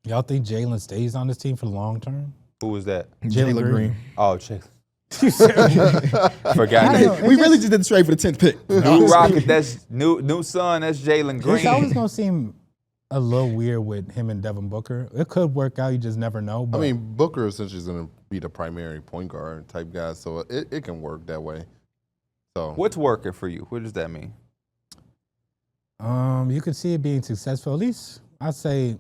Y'all think Jalen stays on this team for the long term? Who was that? Jaylen Green. Oh, Jalen. Forgot. We really just did the trade for the 10th pick. New Rocket, that's new son, that's Jalen Green. It's always going to seem a little weird with him and Devin Booker. It could work out, you just never know. But I mean, Booker essentially is going to be the primary point guard type guy, so it can work that way. So What's working for you? What does that mean? you could see it being successful. At least I'd say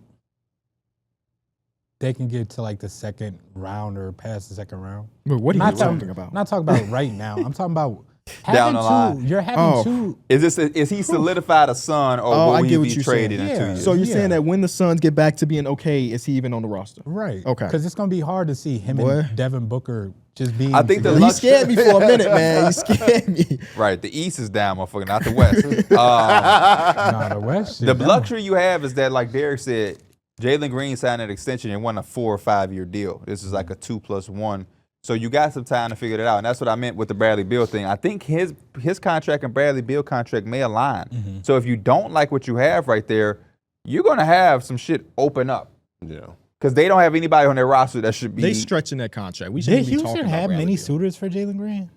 they can get to like the second round or past the second round. But what are you Not talking about? Not talking about right now. I'm talking about Down having the line. two. You're having two. Is he solidified a son, or Oh, I will get he what be you're traded saying. in 2 Yeah. years? So you're Yeah. saying that when the Suns get back to being okay, is he even on the roster? Right. Okay. Because it's going to be hard to see him Boy. and Devin Booker just being I think the together. He scared me for a minute, man. He scared me. Right, the East is down, motherfucker, not the West. Nah, the West. The luxury you have is that, like Darrick said, Jalen Green signed an extension and won a 4 or 5 year deal. This is like a 2+1. So you got some time to figure it out. And that's what I meant with the Bradley Beal thing. I think his contract and Bradley Beal contract may align. Mm-hmm. So if you don't like what you have right there, you're going to have some shit open up. yeah. Because they don't have anybody on their roster that should be. They stretching that contract. We Did shouldn't be talking Houston about have Bradley many Beal. suitors for Jalen Green?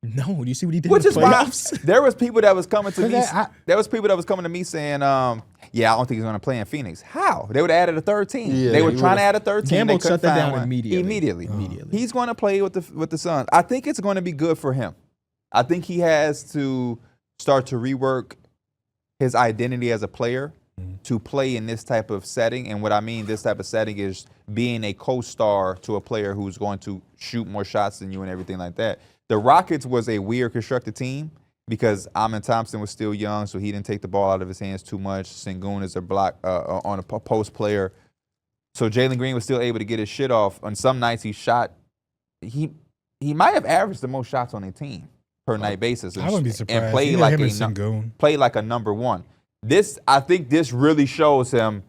No. Do you see what he did Which in is the why playoffs? there was people that was coming to me. I- There was people that was coming to me saying, "Yeah, I don't think he's going to play in Phoenix." How? They would have added a third team. Yeah, they were he trying to would've- add a third team. Gamble They couldn't shut that find down one. immediately. He's going to play with the Suns. I think it's going to be good for him. I think he has to start to rework his identity as a player to play in this type of setting. And what I mean this type of setting is being a co-star to a player who's going to shoot more shots than you and everything like that. The Rockets was a weird constructed team because Amin Thompson was still young, so he didn't take the ball out of his hands too much. Sengun is a block on a post player. So Jalen Green was still able to get his shit off. On some nights he shot, he might have averaged the most shots on a team per night basis. I wouldn't be surprised. And played Either like him or a Sengun. played like a number one. I think this really shows him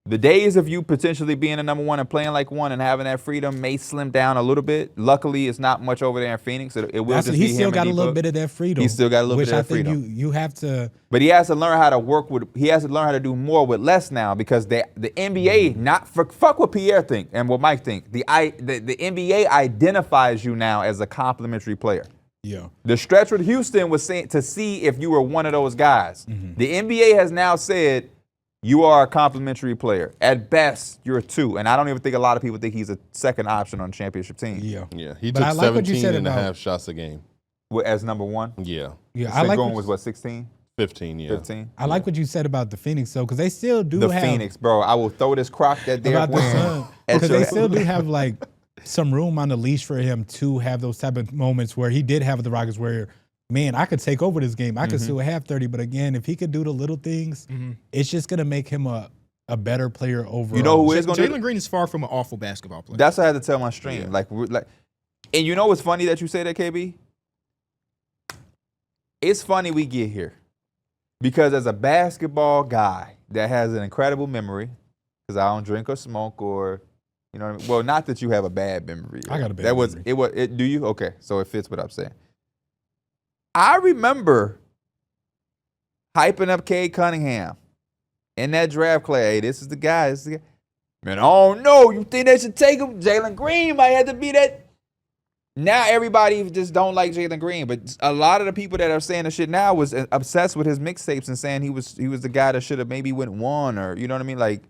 the days of you potentially being a number one and playing like one and having that freedom may slim down a little bit. Luckily, it's not much over there in Phoenix. It will just be He still him got and a little D-Book. bit of that freedom. He still got a little which bit of I that think freedom. you have to. But he has to learn how to work with. He has to learn how to do more with less now because the NBA fuck what Pierre think and what Mike think. The NBA identifies you now as a complimentary player. Yeah. The stretch with Houston was to see if you were one of those guys. Mm-hmm. The NBA has now said you are a complimentary player. At best, you're a 2. And I don't even think a lot of people think he's a second option on a championship team. Yeah. Yeah. He But took I like what you 17 said and a about- half shots a game. As number one. Yeah. Yeah. I like Sengun what, was what, 16? 15, yeah. 15? I like what you said about the Phoenix though, because they still do The have Phoenix, bro. I will throw this crock that they're about the wearing. Sun because they still do have like some room on the leash for him to have those type of moments where he did have with the Rockets where, man, I could take over this game. I could still have 30, but again, if he could do the little things, it's just gonna make him a better player overall. You know who is going to Jalen Green is far from an awful basketball player. That's what I had to tell my stream. Yeah. Like, and you know what's funny that you say that, KB? It's funny we get here because as a basketball guy that has an incredible memory, because I don't drink or smoke or, you know what I mean? Well, not that you have a bad memory. I got a bad memory. Do you? Okay, so it fits what I'm saying. I remember hyping up Cade Cunningham in that draft class. Hey, this is the guy. This is the guy. Man, I don't know. You think they should take him? Jalen Green might have to be that. Now everybody just don't like Jalen Green, but a lot of the people that are saying the shit now was obsessed with his mixtapes and saying he was the guy that should have maybe went 1 or you know what I mean. Like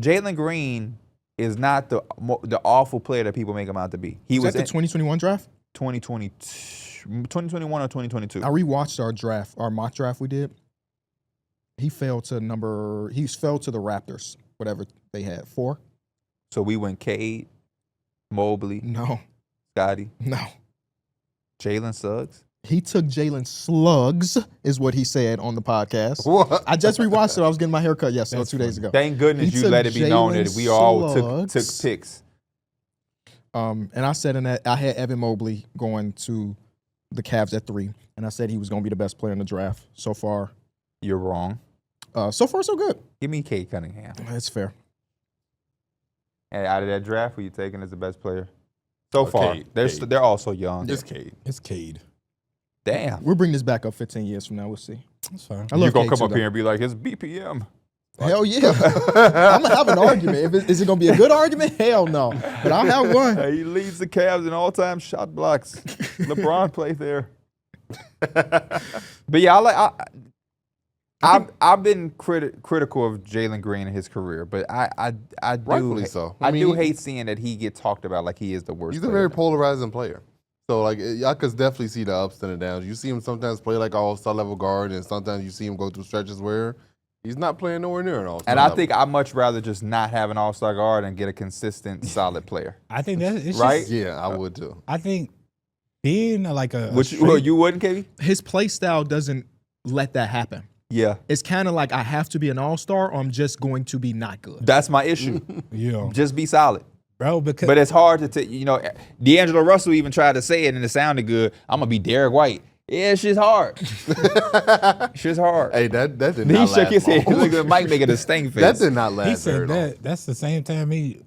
Jalen Green is not the awful player that people make him out to be. He was that the 2021 draft? 2021 or 2022. I rewatched our mock draft we did. He fell to the Raptors, whatever they had, 4. So we went Cade, Mobley, No, Scotty, no. Jalen Suggs. He took Jalen Slugs, is what he said on the podcast. What? I just rewatched it. I was getting my haircut yesterday, That's 2 days ago. Thank goodness He you took let it be known Jalen that we all took Suggs. picks. And I said in that I had Evan Mobley going to the Cavs at 3, and I said he was going to be the best player in the draft. So far, You're wrong. so good. Give me Cade Cunningham. That's fair. And out of that draft, who you taking as the best player? So far, Cade. they're all so young. It's Cade. It's Cade. Damn. We'll bring this back up 15 years from now. We'll see. That's fine. I You're love going to Cade come up too, here and be like, it's BPM. Hell yeah. I'm going to have an argument. Is it going to be a good argument? Hell no. But I'll have one. He leads the Cavs in all-time shot blocks. LeBron played there. But yeah, I've been critical of Jalen Green in his career, but I do Rightfully so. I do hate seeing that he get talked about like he is the worst. He's a very polarizing player. So like I could definitely see the ups and the downs. You see him sometimes play like all-star level guard, and sometimes you see him go through stretches where he's not playing nowhere near an all-star And level. I think I'd much rather just not have an all-star guard and get a consistent, solid player. I think that's Right? Yeah, I would too. I think being like a You wouldn't, KB? His play style doesn't let that happen. Yeah. It's kind of like I have to be an all-star or I'm just going to be not good. That's my issue. Just be solid. bro, because But it's hard to D'Angelo Russell even tried to say it and it sounded good. I'm going to be Darrick White. Yeah, it's just hard. Shit's hard. Hey, that did Then not he shook last his head. long. Look at Mike making a stink face. That did not last he very said long. that. That's the same time ain't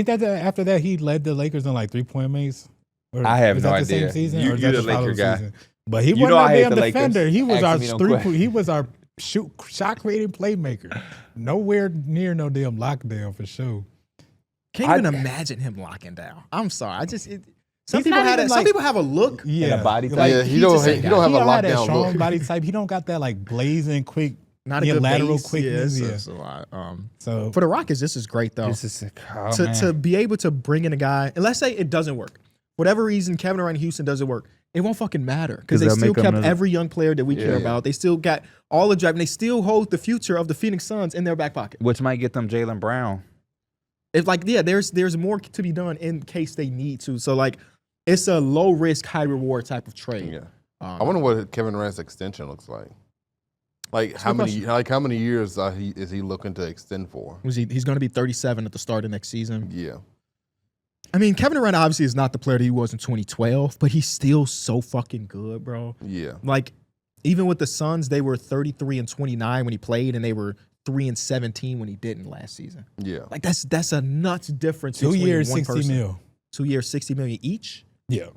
that after that he led the Lakers in like 3-point makes? Or I have is no that the idea. same season? You- or is you're that the the Laker following guy. season? But he You wasn't know I no hate damn the Lakers. defender. He was Ask our me no he was our shot creating playmaker. Nowhere near no damn lockdown for sure. Can't even imagine him locking down. I'm sorry. Some He's people not had even some like- people have a look. Yeah, a body type. Like, Yeah, he he don't just have ain't a he don't have that lockdown strong look. body type. He don't got that like blazing quick. Not a good lateral base. quickness. Yeah, Yeah. so So for the Rockets, this is great though. This is To be able to bring in a guy, and let's say it doesn't work. Whatever reason, Kevin Durant in Houston doesn't work. It won't fucking matter because 'Cause they they'll still make kept another- every young player that we care about. They still got all the draft, and they still hold the future of the Phoenix Suns in their back pocket. Which might get them Jaylen Brown. It's like, yeah, there's more to be done in case they need to. So like, it's a low risk, high reward type of trade. Yeah. I wonder what Kevin Durant's extension looks like. Like how good many years is he looking to extend for? He's going to be 37 at the start of next season. Yeah. I mean, Kevin Durant obviously is not the player that he was in 2012, but he's still so fucking good, bro. Yeah. Like, even with the Suns, they were 33 and 29 when he played, and they were 3 and 17 when he didn't last season. Yeah. Like, that's a nuts difference. 2 between years, one 60 person. mil. 2 years, 60 million each. Yeah.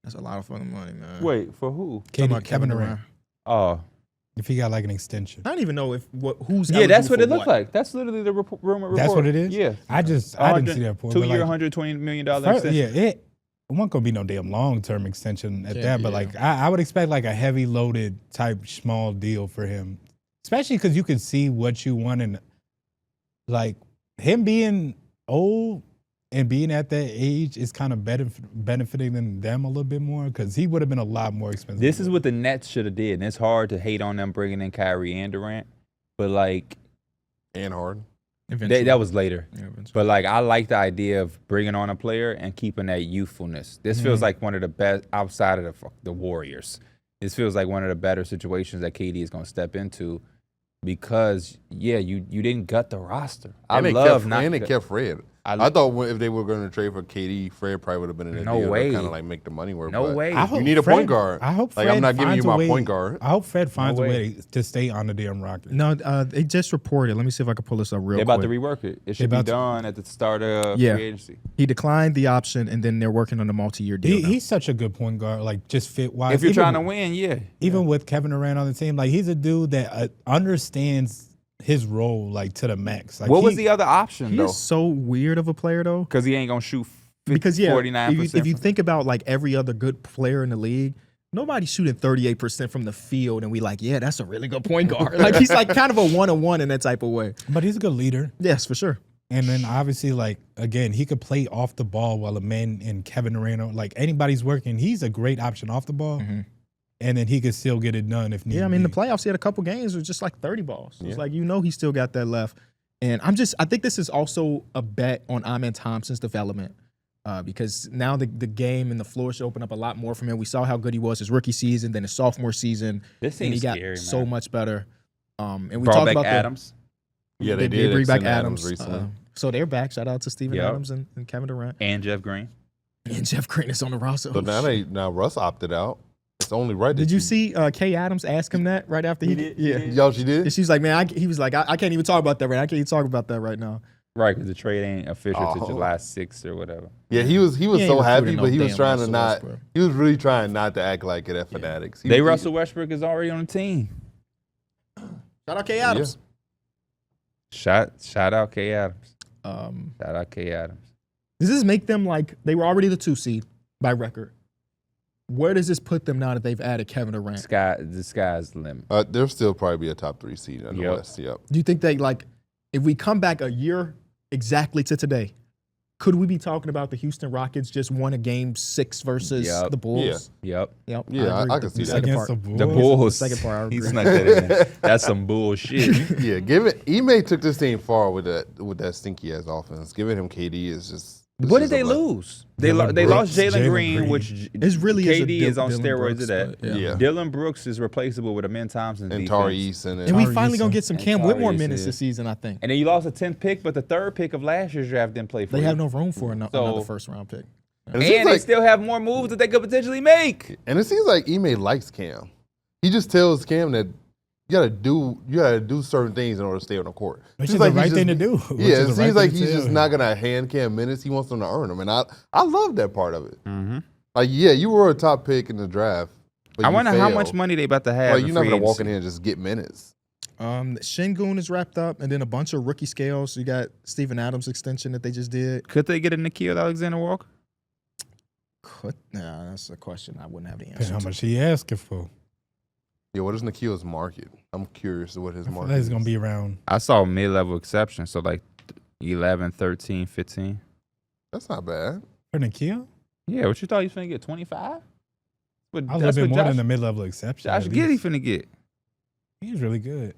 That's a lot of fucking money, man. Wait, for who? Talking about Kevin Durant. Oh. If he got like an extension. I don't even know who's. Yeah, that's eligible what for it looked like. That's literally the rumor report. That's what it is? Yeah. I didn't see that point. 2-year, but, like, $120 million first, extension. yeah, it wasn't gonna be no damn long term extension at Yeah, that, but yeah. like I would expect like a heavy loaded type small deal for him, especially because you can see what you want and like him being old and being at that age is kind of benefiting them a little bit more because he would have been a lot more expensive. This is what the Nets should have did, and it's hard to hate on them bringing in Kyrie and Durant, but like And Harden. that was later. Yeah, eventually. But like I like the idea of bringing on a player and keeping that youthfulness. This feels like one of the best outside of the Warriors. This feels like one of the better situations that KD is going to step into because you didn't gut the roster. And they kept Fred. I thought if they were going to trade for KD, Fred probably would have been in the No deal way. to kind of like make the money work. No but way. I hope You need a Fred- point guard. I hope Like, Fred I'm not giving you finds a my way- point guard. I hope Fred finds way. a way to stay on the damn Rockets. No, they just reported. Let me see if I can pull this up real They're quick. about to rework it. It should be about to- done at the start of Yeah. free agency. He declined the option, and then they're working on a multi-year deal. now. He's such a good point guard, like just fit wise. If you're trying to win, yeah. Even with Kevin Durant on the team, like he's a dude that understands his role like to the max. Like What was the other option He though? is so weird of a player, though. Because he ain't gonna shoot Because 49%. if you think about like every other good player in the league, nobody's shooting 38% from the field, and we like, yeah, that's a really good point guard. Like he's like kind of a 1-on-1 in that type of way. But he's a good leader. Yes, for sure. And then obviously, like again, he could play off the ball while a man and Kevin Durant, like anybody's working. He's a great option off the ball, and then he could still get it done if need. Yeah, I mean, the be. playoffs, he had a couple games with just like 30 balls. It's Yeah. like, he still got that left. And I think this is also a bet on Amen Thompson's development because now the game and the floor should open up a lot more for him. We saw how good he was his rookie season, then his sophomore season. This and he seems got scary, so man. much better. And we Brought talked back about Adams. Yeah, they did bring back extend Adams recently. so they're back. Shout out to Steven Yep. Adams and Kevin Durant. And Jeff Green. And Jeff Green is on the roster. So Oh, now Russ opted out. It's only right. did you see Kay Adams ask him that right after he did? Yeah. Yo, she did. And she's like, man, he was like, I can't even talk about that right now. I can't even talk about that right now. Right, because the trade ain't official to Oh. July 6th or whatever. Yeah, he was He so ain't happy, recruiting but no he was damn trying to Russell not. Westbrook. He was really trying not to act like it at Fanatics. Russell Westbrook is already on the team. Shout out Kay Adams. Shout out K Adams. Um, Shout out K Adams. does this make them like they were already the 2 seed by record? Where does this put them now that they've added Kevin Durant? The sky's the limit. They'll still probably be a top 3 seed in the Yep. West. Yep. Do you think they like if we come back a year exactly to today, could we be talking about the Houston Rockets just won a game 6 versus Yep. the Bulls? Yep. Yep. Yeah, agree I with can see the that. second Against part. the Bulls. The Bulls. Second part, I He agree. snuck that in there. That's some bullshit. Yeah, give it. Ime took this team far with that stinky ass offense. Giving him KD is just. What did they lose? They Dylan they lost Brooks, Jalen Jaylen Green, Green. which It really is a KD is on Dylan steroids Brooks, of that. but Yeah. Dylan Brooks is replaceable with Amen Thompson's And defense. Tari Eason And we Tari finally gonna Eason. get some And Cam Tari Whitmore Eason, minutes yeah. this season, I think. And then you lost a 10th pick, but the 3rd pick of last year's draft didn't play for They you. have no room for another So- first round pick. And it seems And they like, still have more moves that they could potentially make. and it seems like Ime likes Cam. He just tells Cam that you gotta do certain things in order to stay on the court. Which Seems is the he's right just- thing to do. Which Yeah, is it the seems right like thing to he's tell just him. not gonna hand Cam minutes. He wants them to earn them, and I love that part of it. Mm-hmm. Like, yeah, you were a top pick in the draft. But I you wonder how failed. much money they about to have. Like, in you're not free gonna walk in agency. here and just get minutes. Shingun is wrapped up, and then a bunch of rookie scales. You got Steven Adams extension that they just did. Could they get a Nikhil Alexander-Walker? Nah, that's a question I wouldn't have the Depends answer how to. much he asking for. Yeah, what is Nikhil's market? I'm curious what his I feel market like it's is. gonna be around. I saw mid-level exception, so like 11, 13, 15. That's not bad. For Nikhil, Yeah, what you thought he was finna get? 25? a little bit more than the mid-level exception. Josh at Giddey least. finna get. He's really good.